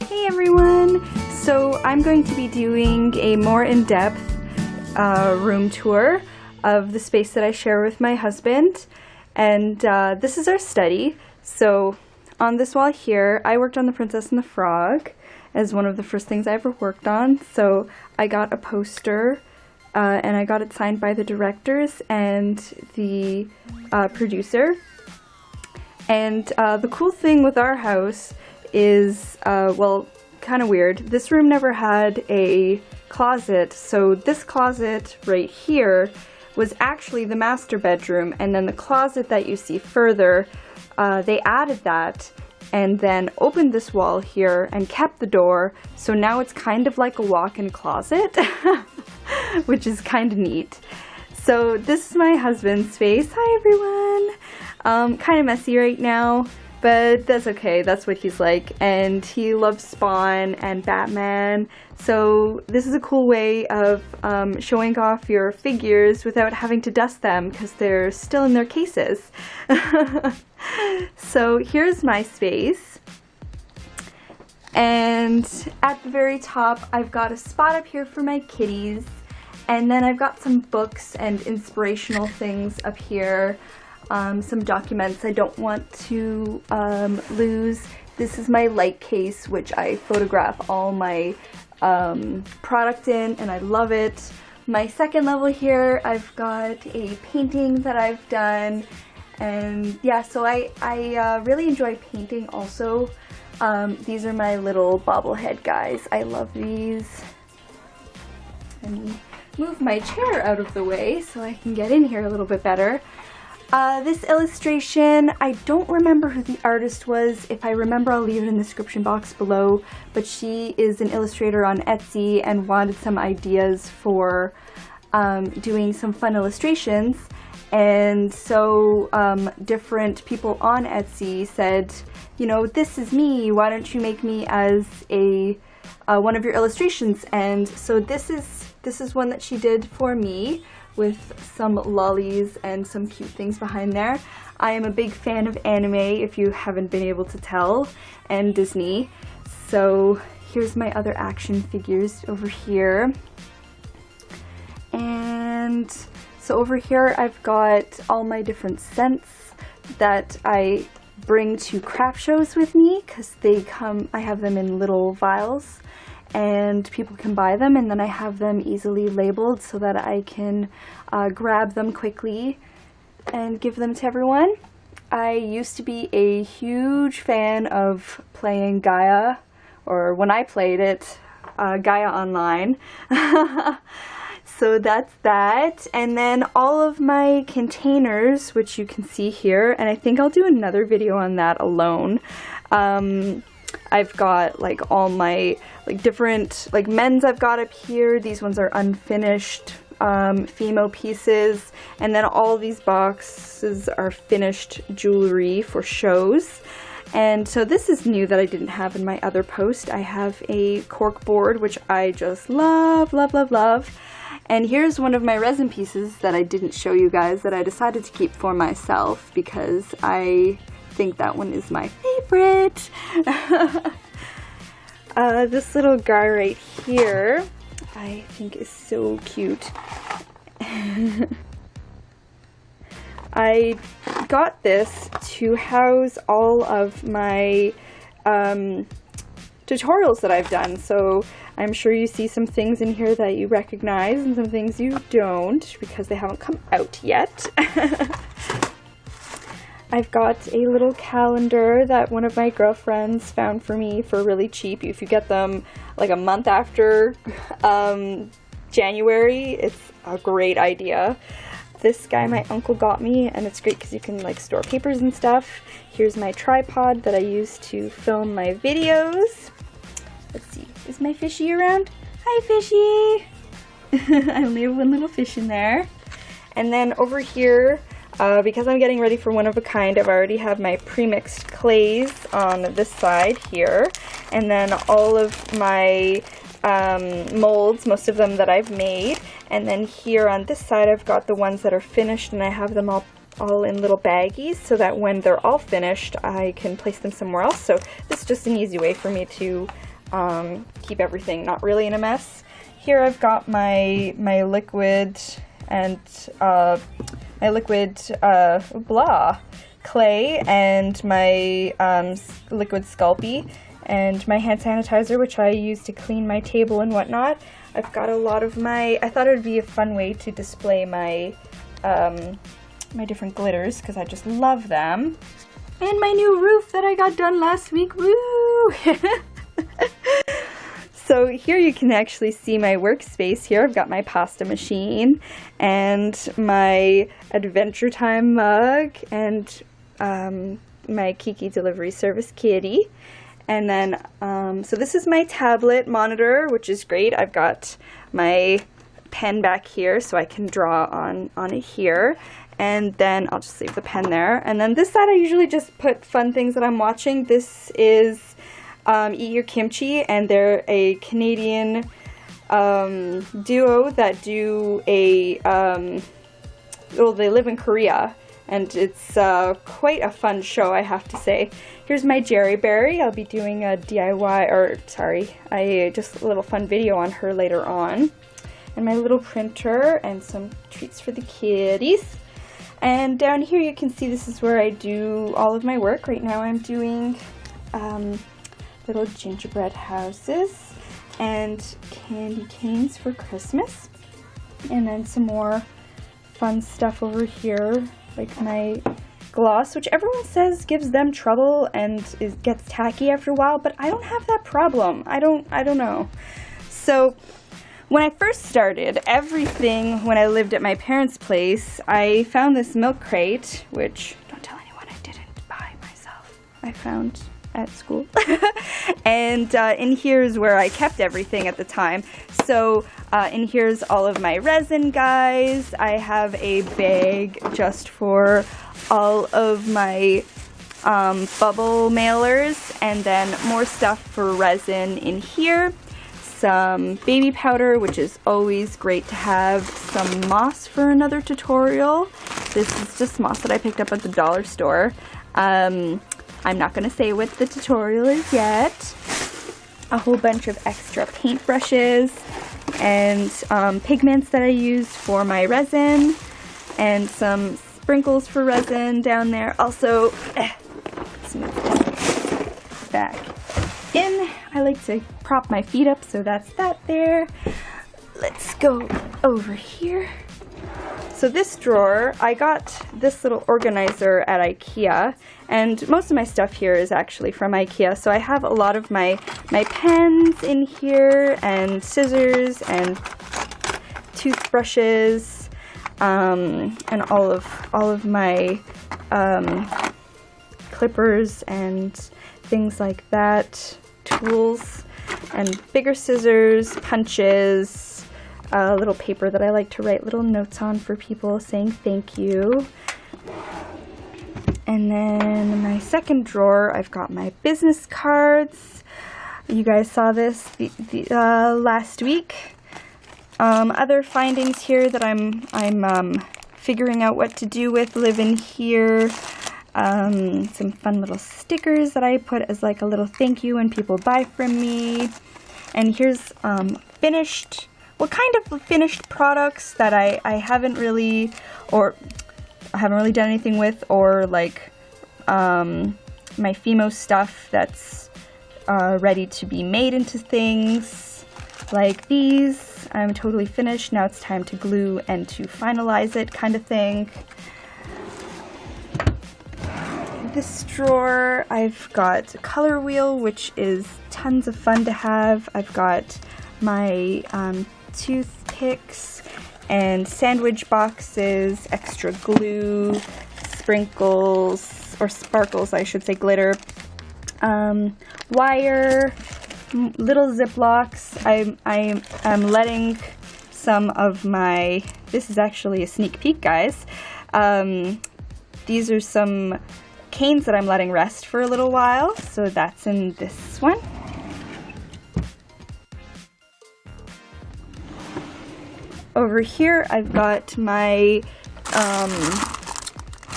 Hey everyone! So I'm going to be doing a more in-depth room tour of the space that I share with my husband, and this is our study. So on this wall here, I worked on The Princess and the Frog as one of the first things I ever worked on. So I got a poster and I got it signed by the directors and the producer. And the cool thing with our house is, well, kind of weird. This room never had a closet, so this closet right here was actually the master bedroom, and then the closet that you see further, they added that and then opened this wall here and kept the door, so now it's kind of like a walk-in closet, which is kind of neat. So this is my husband's space. Hi everyone! Kind of messy right now, but that's okay, that's what he's like, and he loves Spawn and Batman, so this is a cool way of showing off your figures without having to dust them because they're still in their cases. So here's my space, and at the very top I've got a spot up here for my kitties, and then I've got some books and inspirational things up here. Some documents I don't want to lose. This is my light case, which I photograph all my product in, and I love it. My second level here, I've got a painting that I've done, and yeah, so I really enjoy painting also. These are my little bobblehead guys. I love these. Let me move my chair out of the way so I can get in here a little bit better. This illustration, I don't remember who the artist was. If I remember, I'll leave it in the description box below, but she is an illustrator on Etsy and wanted some ideas for doing some fun illustrations, and so different people on Etsy said, you know, this is me, why don't you make me as a one of your illustrations? And so this is one that she did for me, with some lollies and some cute things behind there. I am a big fan of anime, if you haven't been able to tell, and Disney. So here's my other action figures over here. And so over here I've got all my different scents that I bring to craft shows with me, because they come, I have them in little vials, and people can buy them, and then I have them easily labeled so that I can grab them quickly and give them to everyone. I used to be a huge fan of playing Gaia, or when I played it, Gaia Online. So that's that, and then all of my containers, which you can see here, and I think I'll do another video on that alone. I've got like all my different men's I've got up here. These ones are unfinished Fimo pieces, and then all these boxes are finished jewelry for shows. And so this is new that I didn't have in my other post. I have a cork board, which I just love, love, love, love. And here's one of my resin pieces that I didn't show you guys that I decided to keep for myself because I think that one is my favorite. This little guy right here I think is so cute. I got this to house all of my tutorials that I've done, so I'm sure you see some things in here that you recognize and some things you don't because they haven't come out yet. I've got a little calendar that one of my girlfriends found for me for really cheap. If you get them like a month after January, it's a great idea. This guy my uncle got me, and it's great because you can like store papers and stuff. Here's my tripod that I use to film my videos. Let's see, is my fishy around? Hi fishy! I only have one little fish in there. And then over here, because I'm getting ready for one of a kind, I've already have my pre-mixed clays on this side here, and then all of my molds, most of them that I've made, and then here on this side I've got the ones that are finished, and I have them all in little baggies so that when they're all finished I can place them somewhere else. So this is just an easy way for me to keep everything not really in a mess. Here I've got my liquid and my liquid clay and my liquid Sculpey and my hand sanitizer, which I use to clean my table and whatnot. I've got a lot of I thought it would be a fun way to display my my different glitters because I just love them. And my new roof that I got done last week, woo! So here you can actually see my workspace. Here I've got my pasta machine and my Adventure Time mug and my Kiki delivery service kitty. And then, so this is my tablet monitor, which is great. I've got my pen back here so I can draw on it here. And then I'll just leave the pen there. And then this side I usually just put fun things that I'm watching. This is Eat Your Kimchi, and they're a Canadian duo that do a, well, they live in Korea, and it's quite a fun show, I have to say. Here's my Jerry Berry. I'll be doing a DIY, or sorry, just a little fun video on her later on. And my little printer and some treats for the kiddies. And down here you can see this is where I do all of my work. Right now I'm doing little gingerbread houses and candy canes for Christmas. And then some more fun stuff over here, like my gloss, which everyone says gives them trouble and gets tacky after a while, but I don't have that problem. I don't know. So when I first started everything, when I lived at my parents' place, I found this milk crate, which, don't tell anyone, I didn't buy myself. I found at school. And in here is where I kept everything at the time. So in here's all of my resin, guys. I have a bag just for all of my bubble mailers, and then more stuff for resin in here. Some baby powder, which is always great to have. Some moss for another tutorial. This is just moss that I picked up at the dollar store. I'm not going to say what the tutorial is yet. A whole bunch of extra paint brushes and pigments that I use for my resin, and some sprinkles for resin down there. Also, let's move this back in. I like to prop my feet up, so that's that there. Let's go over here. So this drawer, I got this little organizer at IKEA, and most of my stuff here is actually from IKEA. So I have a lot of my pens in here, and scissors, and toothbrushes, and all of my clippers and things like that, tools, and bigger scissors, punches, a little paper that I like to write little notes on for people saying thank you. And then my second drawer, I've got my business cards. You guys saw this last week. Other findings here that I'm figuring out what to do with live in here. Some fun little stickers that I put as like a little thank you when people buy from me. And here's finished products that I haven't really done anything with, or like my Fimo stuff that's ready to be made into things like these. I'm totally finished. Now it's time to glue and to finalize it, kind of thing. This drawer, I've got a color wheel, which is tons of fun to have. I've got my toothpicks and sandwich boxes, extra glue, sprinkles, or sparkles, I should say, glitter, wire, little Ziplocs. I'm letting some of my, this is actually a sneak peek, guys. These are some canes that I'm letting rest for a little while, so that's in this one. Over here I've got my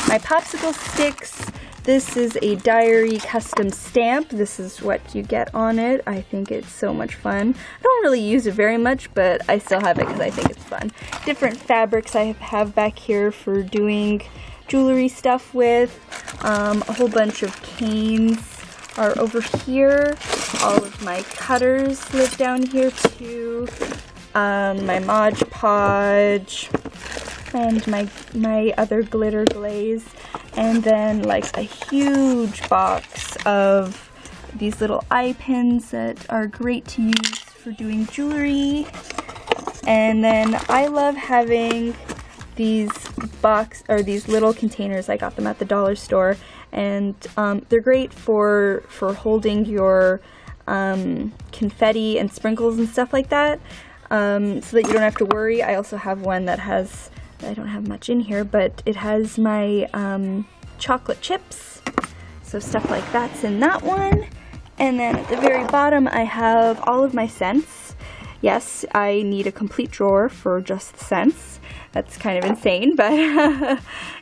my popsicle sticks This is a diary custom stamp. This is what you get on it. I think it's so much fun. I don't really use it very much, but I still have it because I think it's fun. Different fabrics I have back here for doing jewelry stuff with. A whole bunch of canes are over here. All of my cutters live down here too. My Mod Podge and my other glitter glaze. And then like a huge box of these little eye pins that are great to use for doing jewelry. And then I love having these these little containers. I got them at the dollar store, and they're great for holding your confetti and sprinkles and stuff like that, so that you don't have to worry. I also have one that has, I don't have much in here, but it has my chocolate chips, so stuff like that's in that one. And then at the very bottom I have all of my scents. Yes, I need a complete drawer for just the scents. That's kind of insane, but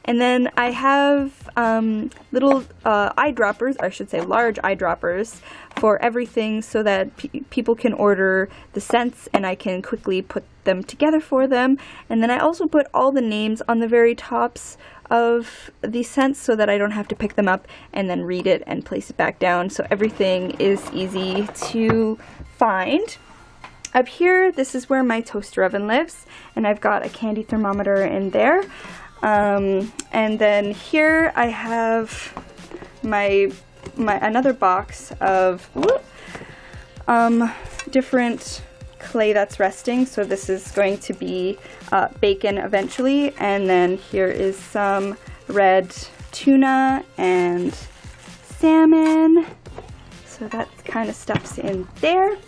and then I have little eyedroppers, or I should say large eyedroppers, for everything, so that people can order the scents and I can quickly put them together for them. And then I also put all the names on the very tops of the scents so that I don't have to pick them up and then read it and place it back down, so everything is easy to find. Up here, this is where my toaster oven lives, and I've got a candy thermometer in there. And then here I have my another box of different clay that's resting. So this is going to be bacon eventually, and then here is some red tuna and salmon. So that kind of stuff's in there.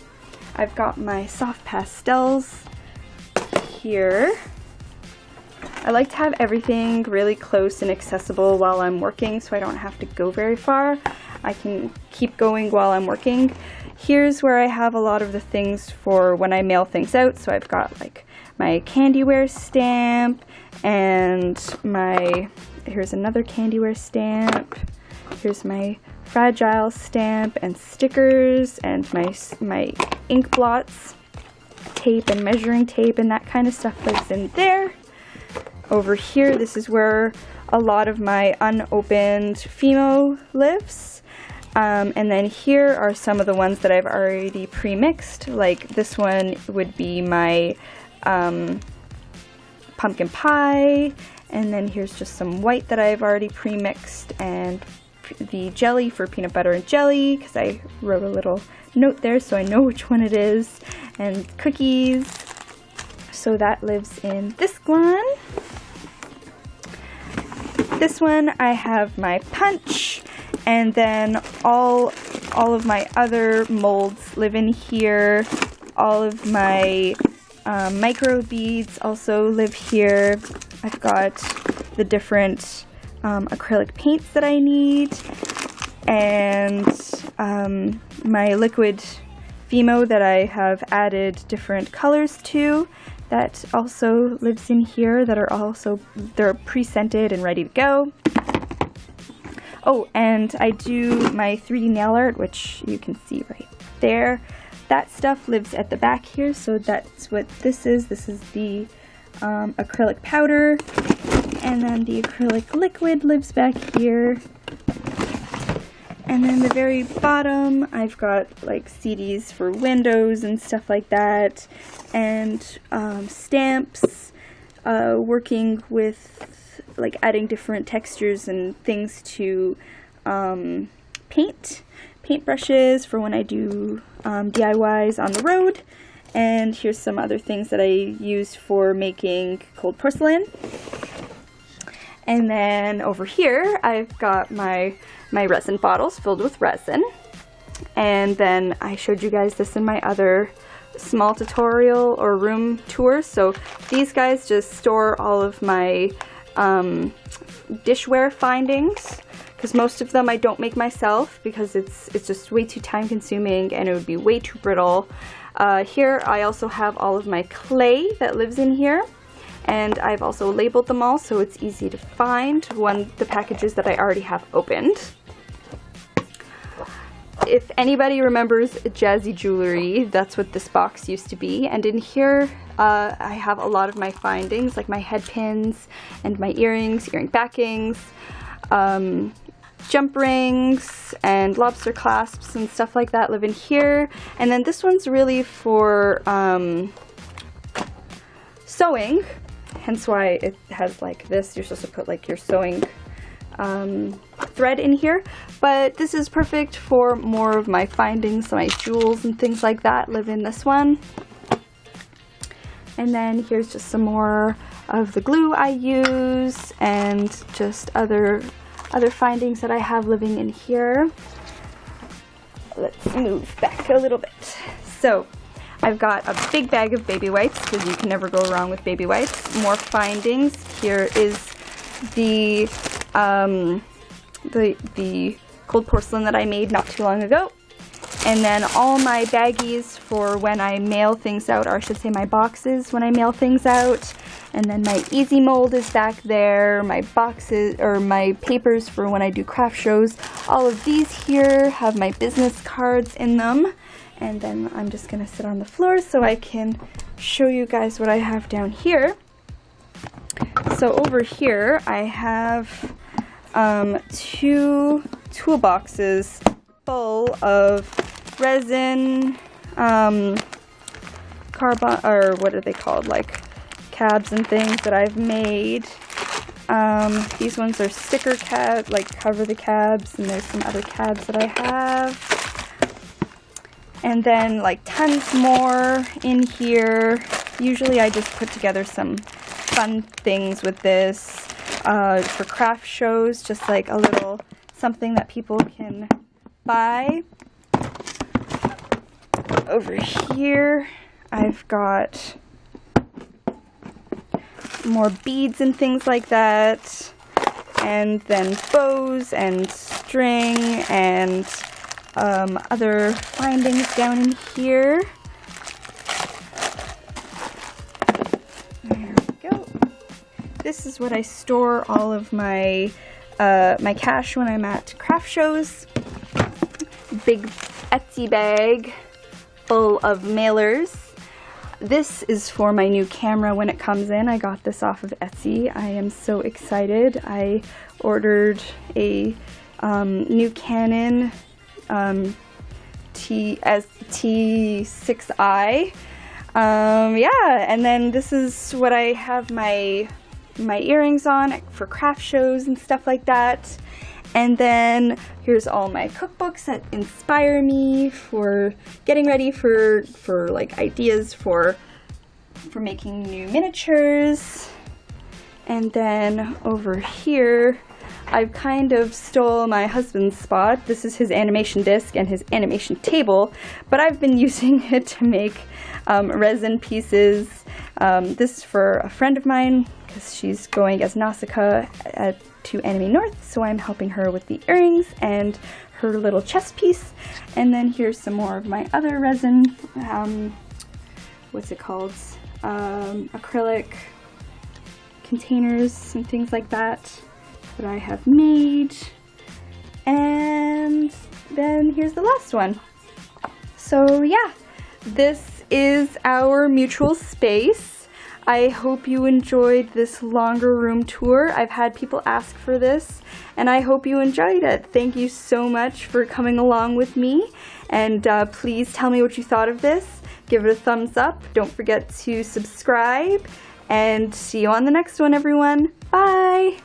I've got my soft pastels here. I like to have everything really close and accessible while I'm working, so I don't have to go very far. I can keep going while I'm working. Here's where I have a lot of the things for when I mail things out. So I've got like my CandiWare stamp, and here's another CandiWare stamp. Here's my fragile stamp and stickers, and my ink blots, tape and measuring tape, and that kind of stuff lives in there. Over here, this is where a lot of my unopened Fimo lives. And then here are some of the ones that I've already pre-mixed. Like this one would be my pumpkin pie, and then here's just some white that I've already pre-mixed, and the jelly for peanut butter and jelly, because I wrote a little note there so I know which one it is, and cookies. So that lives in this one. This one I have my punch, and then all of my other molds live in here. All of my micro beads also live here. I've got the different acrylic paints that I need, and my liquid Fimo that I have added different colors to, that also lives in here, they're pre-scented and ready to go. Oh, and I do my 3D nail art, which you can see right there. That stuff lives at the back here, so that's what this is. This is the acrylic powder, and then the acrylic liquid lives back here. And then the very bottom, I've got like CDs for windows and stuff like that, and stamps, working with like adding different textures and things to paint brushes for when I do DIYs on the road. And here's some other things that I use for making cold porcelain. And then over here, I've got my resin bottles filled with resin. And then I showed you guys this in my other small tutorial or room tour. So these guys just store all of my dishware findings, because most of them I don't make myself because it's just way too time consuming and it would be way too brittle. Here I also have all of my clay that lives in here. and I've also labeled them all so it's easy to find the packages that I already have opened. If anybody remembers Jazzy Jewelry, that's what this box used to be, and in here I have a lot of my findings, like my head pins and my earrings, earring backings, jump rings and lobster clasps and stuff like that live in here. And then this one's really for sewing, hence why it has like this. You're supposed to put like your sewing thread in here, but this is perfect for more of my findings, so my jewels and things like that live in this one. And then here's just some more of the glue I use and just other findings that I have living in here. Let's move back a little bit. So I've got a big bag of baby wipes because you can never go wrong with baby wipes. More findings. Here is the cold porcelain that I made not too long ago. And then all my baggies for when I mail things out, or I should say my boxes when I mail things out. And then my easy mold is back there, my boxes, or my papers for when I do craft shows. All of these here have my business cards in them. And then I'm just gonna sit on the floor so I can show you guys what I have down here. So over here I have 2 toolboxes full of resin, carbon, or what are they called, like cabs and things that I've made. These ones are sticker cabs, like cover the cabs, and there's some other cabs that I have. And then like tons more in here. Usually I just put together some fun things with this for craft shows, just like a little something that people can buy. Over here I've got more beads and things like that, and then bows and string and other findings down in here. There we go. This is what I store all of my my cash when I'm at craft shows. Big Etsy bag full of mailers. This is for my new camera when it comes in. I got this off of Etsy. I am so excited. I ordered a new Canon T6i. Yeah, and then this is what I have my earrings on for craft shows and stuff like that. And then here's all my cookbooks that inspire me for getting ready for like ideas for making new miniatures. And then over here I've kind of stole my husband's spot. This is his animation disc and his animation table, but I've been using it to make resin pieces. This is for a friend of mine because she's going as Nausicaa to Anime North, so I'm helping her with the earrings and her little chest piece. And then here's some more of my other resin, what's it called, acrylic containers and things like that I have made. And then here's the last one. So yeah, this is our mutual space. I hope you enjoyed this longer room tour. I've had people ask for this, and I hope you enjoyed it. Thank you so much for coming along with me, and please tell me what you thought of this. Give it a thumbs up. Don't forget to subscribe, and see you on the next one, everyone. Bye!